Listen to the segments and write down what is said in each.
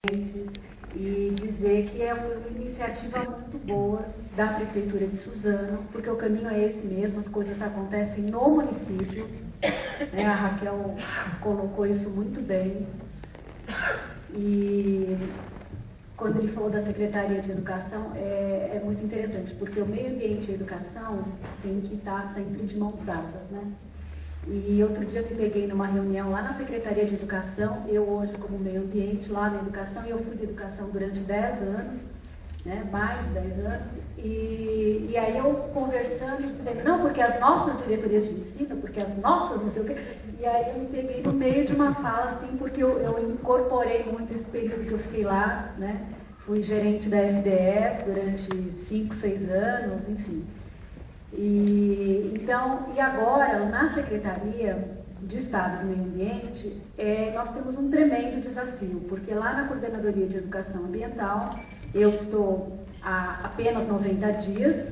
e dizer que é uma iniciativa muito boa da Prefeitura de Suzano, porque o caminho é esse mesmo, as coisas acontecem no município, né? A Raquel colocou isso muito bem. E quando ele falou da Secretaria de Educação, é muito interessante, porque o meio ambiente e a educação tem que estar sempre de mãos dadas, né? E outro dia eu me peguei numa reunião lá na Secretaria de Educação, eu hoje como meio ambiente lá na educação, e eu fui de educação durante 10 anos, né, mais de 10 anos, e aí eu conversando, dizendo, não, porque as nossas diretorias de ensino, porque as nossas não sei o quê, e aí eu me peguei no meio de uma fala assim, porque eu incorporei muito esse período que eu fiquei lá, né, fui gerente da FDE durante 5, 6 anos, enfim. E agora, na Secretaria de Estado do Meio Ambiente, nós temos um tremendo desafio, porque lá na Coordenadoria de Educação Ambiental, eu estou há apenas 90 dias,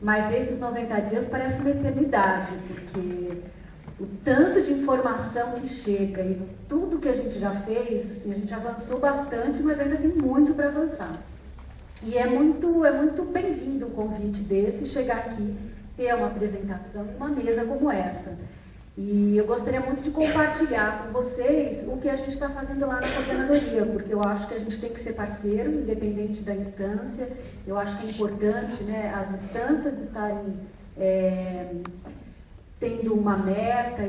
mas esses 90 dias parecem uma eternidade, porque o tanto de informação que chega e tudo que a gente já fez, assim, a gente avançou bastante, mas ainda tem muito para avançar. E é muito bem-vindo um convite desse, chegar aqui, ter uma apresentação, uma mesa como essa. E eu gostaria muito de compartilhar com vocês o que a gente está fazendo lá na coordenadoria, porque eu acho que a gente tem que ser parceiro, independente da instância. Eu acho que é importante, né, as instâncias estarem tendo uma meta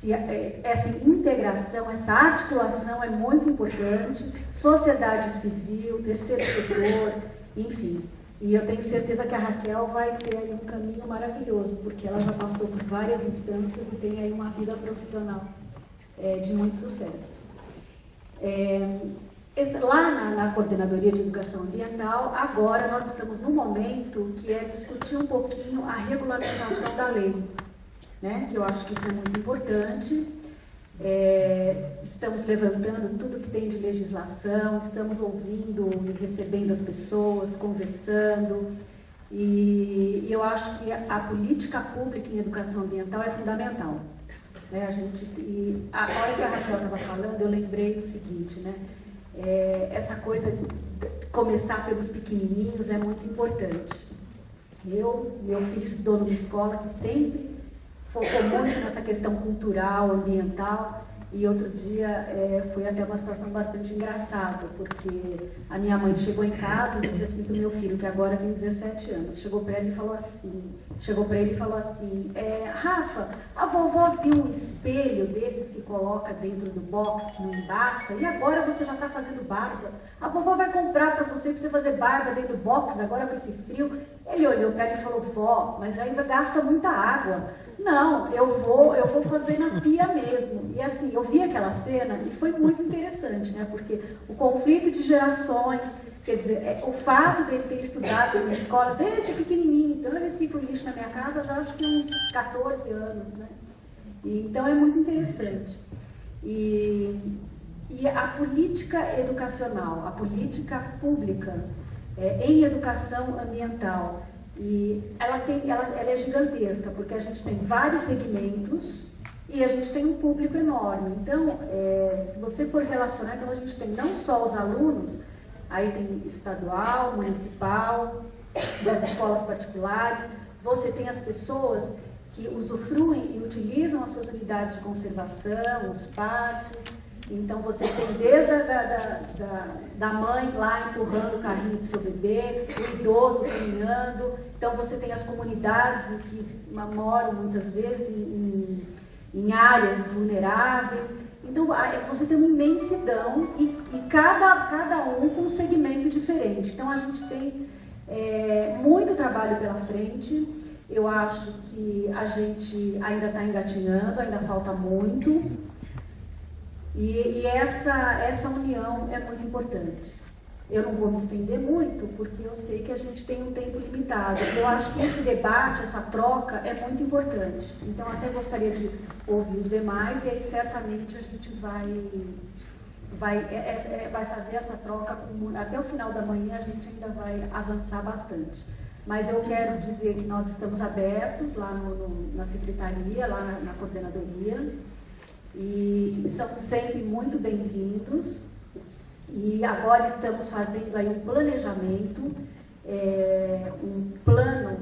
e essa integração, essa articulação é muito importante, sociedade civil, terceiro setor, enfim. E eu tenho certeza que a Raquel vai ter aí um caminho maravilhoso, porque ela já passou por várias instâncias e tem aí uma vida profissional de muito sucesso. Lá na Coordenadoria de Educação Ambiental, agora nós estamos num momento que é discutir um pouquinho a regulamentação da lei. Né, que eu acho que isso é muito importante. Estamos levantando tudo que tem de legislação, estamos ouvindo e recebendo as pessoas, conversando, e eu acho que a política pública em educação ambiental é fundamental. Né, a hora que a Raquel estava falando, eu lembrei o seguinte, né, essa coisa de começar pelos pequenininhos é muito importante. Meu filho estudou numa escola que sempre focou muito nessa questão cultural, ambiental, e outro dia foi até uma situação bastante engraçada, porque a minha mãe chegou em casa e disse assim para o meu filho, que agora tem 17 anos, chegou para ele e falou assim, Rafa, a vovó viu um espelho desses que coloca dentro do box, que não embaça, e agora você já está fazendo barba. A vovó vai comprar para você fazer barba dentro do box, agora com esse frio. Ele olhou para ela e falou, vó, mas ainda gasta muita água. Não, eu vou fazer na pia mesmo. E assim, eu vi aquela cena e foi muito interessante, né? Porque o conflito de gerações, quer dizer, o fato dele ter estudado na escola desde pequenininho, então eu reciclo lixo na minha casa já acho que uns 14 anos, né? Então é muito interessante. E a política educacional, a política pública em educação ambiental, e ela é gigantesca, porque a gente tem vários segmentos e a gente tem um público enorme. Então, se você for relacionar, então a gente tem não só os alunos, aí tem estadual, municipal, das escolas particulares, você tem as pessoas que usufruem e utilizam as suas unidades de conservação, os parques. Então você tem desde da mãe lá empurrando o carrinho do seu bebê, o idoso caminhando. Então você tem as comunidades que moram muitas vezes em áreas vulneráveis. Então você tem uma imensidão e cada um com um segmento diferente. Então a gente tem muito trabalho pela frente. Eu acho que a gente ainda está engatinhando, ainda falta muito. E essa união é muito importante. Eu não vou me estender muito, porque eu sei que a gente tem um tempo limitado. Eu acho que esse debate, essa troca é muito importante. Então, até gostaria de ouvir os demais, e aí certamente a gente vai fazer essa troca. Até o final da manhã a gente ainda vai avançar bastante. Mas eu quero dizer que nós estamos abertos lá na secretaria, lá na coordenadoria, e são sempre muito bem-vindos. E agora estamos fazendo aí um planejamento, um plano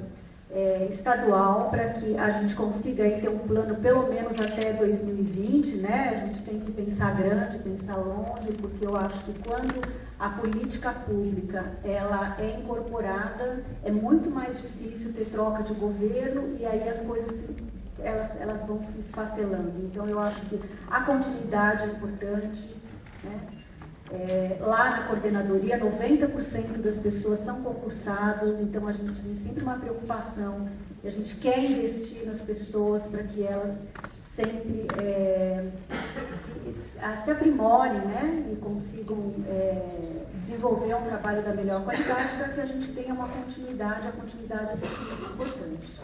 estadual para que a gente consiga aí ter um plano pelo menos até 2020, né? A gente tem que pensar grande, pensar longe, porque eu acho que quando a política pública ela é incorporada, é muito mais difícil ter troca de governo e aí as coisas elas vão se esfacelando. Então eu acho que a continuidade é importante, né? Lá na coordenadoria, 90% das pessoas são concursadas, então a gente tem sempre uma preocupação, e a gente quer investir nas pessoas para que elas sempre se aprimorem, né, e consigam desenvolver um trabalho da melhor qualidade para que a gente tenha uma continuidade, a continuidade é sempre muito importante.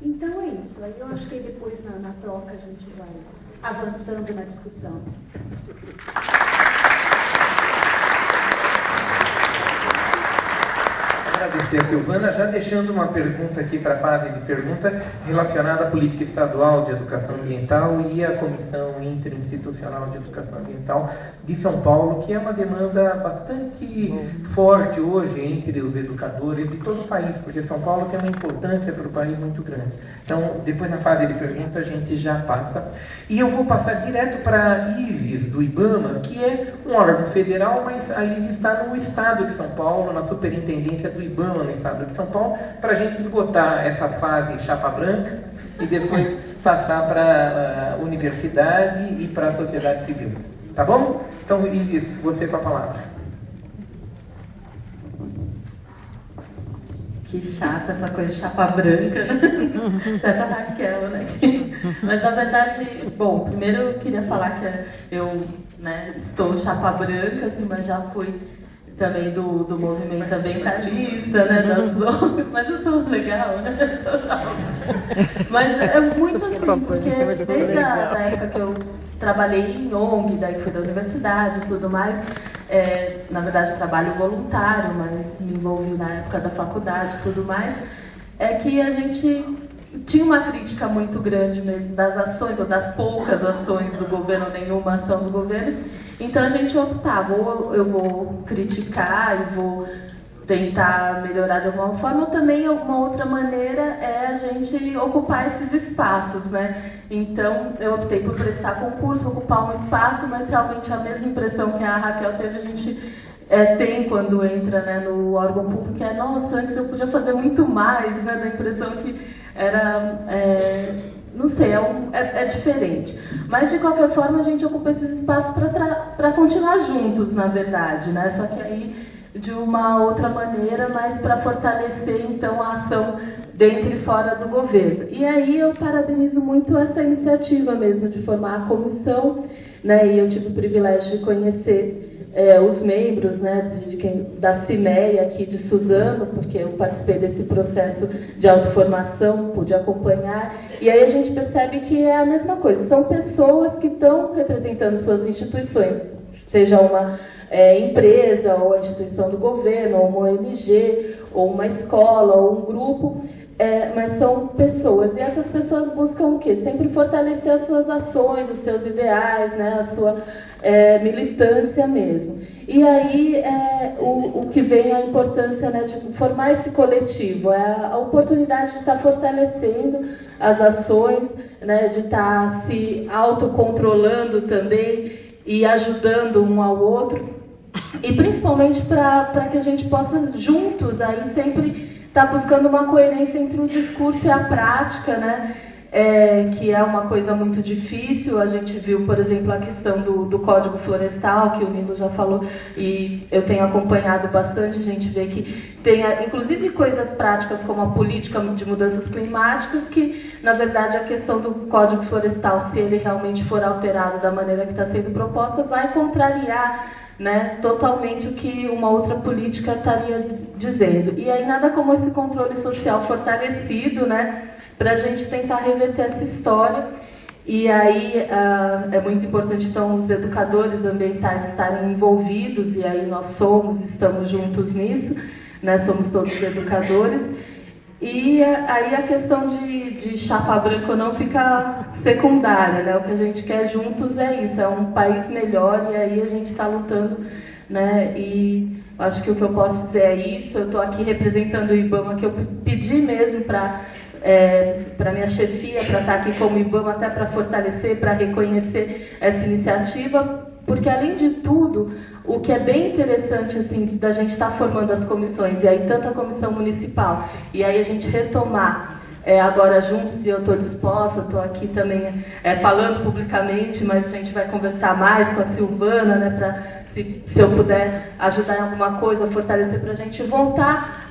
Então é isso, aí eu acho que depois na troca a gente vai avançando na discussão. Agradecer a Silvana, já deixando uma pergunta aqui para a fase de pergunta relacionada à política estadual de educação ambiental e à Comissão Interinstitucional de Educação Ambiental de São Paulo, que é uma demanda bastante forte hoje entre os educadores de todo o país, porque São Paulo tem uma importância para o país muito grande. Então, depois na fase de pergunta a gente já passa. E eu vou passar direto para a Isis, do IBAMA, que é um órgão federal, mas a Isis está no estado de São Paulo, na superintendência do IBAMA no estado de São Paulo, para a gente esgotar essa fase chapa branca e depois passar para a universidade e para a sociedade civil. Tá bom? Então, Isis, você com a palavra. Que chata essa coisa de chapa branca, certa Raquel, né? Mas na verdade, bom, primeiro eu queria falar que eu, né, estou chapa branca, assim, mas já fui também do movimento ambientalista, né, das ONGs, mas eu sou legal, né? Mas é muito assim, porque desde a época que eu trabalhei em ONG, daí fui da universidade e tudo mais, na verdade trabalho voluntário, mas me envolvi na época da faculdade e tudo mais, é que a gente tinha uma crítica muito grande mesmo das ações, ou das poucas ações do governo, nenhuma ação do governo. Então a gente optava, ou eu vou criticar e vou tentar melhorar de alguma forma, ou também uma outra maneira é a gente ocupar esses espaços, né? Então eu optei por prestar concurso, ocupar um espaço, mas realmente a mesma impressão que a Raquel teve, a gente tem quando entra, né, no órgão público, é, nossa, antes eu podia fazer muito mais, né, da impressão que era, não sei, é diferente. Mas, de qualquer forma, a gente ocupa esses espaços para continuar juntos, na verdade, né, só que aí de uma outra maneira, mas para fortalecer, então, a ação dentro e fora do governo. E aí eu parabenizo muito essa iniciativa mesmo de formar a comissão, né, e eu tive o privilégio de conhecer os membros, né, da CIMEI aqui de Suzano, porque eu participei desse processo de autoformação, pude acompanhar, e aí a gente percebe que é a mesma coisa, são pessoas que estão representando suas instituições, seja uma empresa, ou a instituição do governo, ou uma ONG, ou uma escola, ou um grupo, mas são pessoas, e essas pessoas buscam o quê? Sempre fortalecer as suas ações, os seus ideais, né, a sua militância mesmo. E aí o que vem a importância, né, de formar esse coletivo, a oportunidade de estar fortalecendo as ações, né, de estar se autocontrolando também e ajudando um ao outro, e principalmente para que a gente possa juntos aí sempre estar buscando uma coerência entre o discurso e a prática, né? Que é uma coisa muito difícil. A gente viu, por exemplo, a questão do Código Florestal, que o Nilo já falou, e eu tenho acompanhado bastante. A gente vê que tem, inclusive, coisas práticas como a política de mudanças climáticas, que, na verdade, a questão do Código Florestal, se ele realmente for alterado da maneira que está sendo proposta, vai contrariar, né, totalmente o que uma outra política estaria dizendo. E aí nada como esse controle social fortalecido, né, para a gente tentar reverter essa história. E aí é muito importante, então, os educadores ambientais estarem envolvidos, e aí nós estamos juntos nisso, né, somos todos educadores. E aí a questão de chapa branca ou não fica secundária, né? O que a gente quer juntos é isso, é um país melhor, e aí a gente está lutando, né? E acho que o que eu posso dizer é isso. Eu estou aqui representando o IBAMA, que eu pedi mesmo para minha chefia, para estar aqui como IBAMA, até para fortalecer, para reconhecer essa iniciativa, porque além de tudo, o que é bem interessante assim, da gente estar formando as comissões, e aí tanto a comissão municipal, e aí a gente retomar agora juntos, e eu estou disposta, estou aqui também falando publicamente, mas a gente vai conversar mais com a Silvana, né, para se eu puder ajudar em alguma coisa, fortalecer para a gente voltar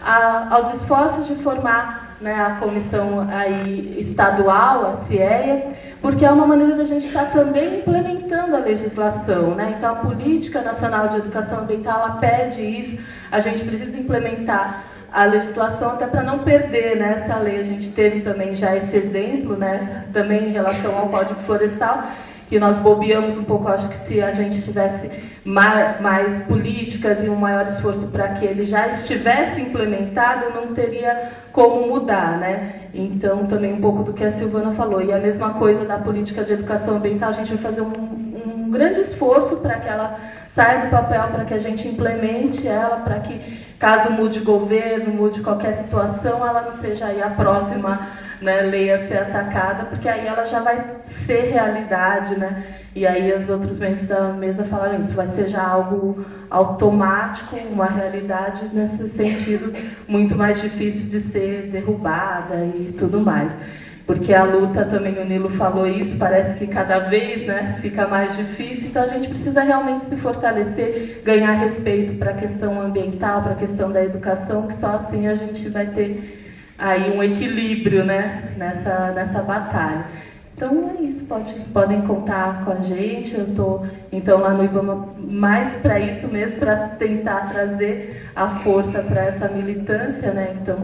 aos esforços de formar, né, a comissão aí estadual, a CIEA, porque é uma maneira da gente estar também implementando a legislação, né? Então a Política Nacional de Educação Ambiental, ela pede isso, a gente precisa implementar a legislação até para não perder, né, essa lei. A gente teve também já esse exemplo, né, também em relação ao Código Florestal, que nós bobeamos um pouco. Acho que se a gente tivesse mais políticas e um maior esforço para que ele já estivesse implementado, não teria como mudar, né? Então, também um pouco do que a Silvana falou. E a mesma coisa da política de educação ambiental, a gente vai fazer um grande esforço para que ela saia do papel, para que a gente implemente ela, para que, caso mude governo, mude qualquer situação, ela não seja aí a próxima, né, lei a ser atacada, porque aí ela já vai ser realidade, né? E aí os outros membros da mesa falaram isso, vai ser já algo automático, uma realidade nesse sentido muito mais difícil de ser derrubada e tudo mais. Porque a luta, também o Nilo falou isso, parece que cada vez, né, fica mais difícil, então a gente precisa realmente se fortalecer, ganhar respeito para a questão ambiental, para a questão da educação, que só assim a gente vai ter aí um equilíbrio, né, nessa batalha. Então é isso, podem contar com a gente. Eu estou então lá no IBAMA mais para isso mesmo, para tentar trazer a força para essa militância, né? Então,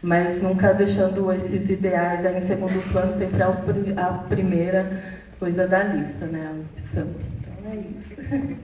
mas nunca deixando esses ideais aí em segundo plano, sempre a primeira coisa da lista, né? A opção. Então é isso.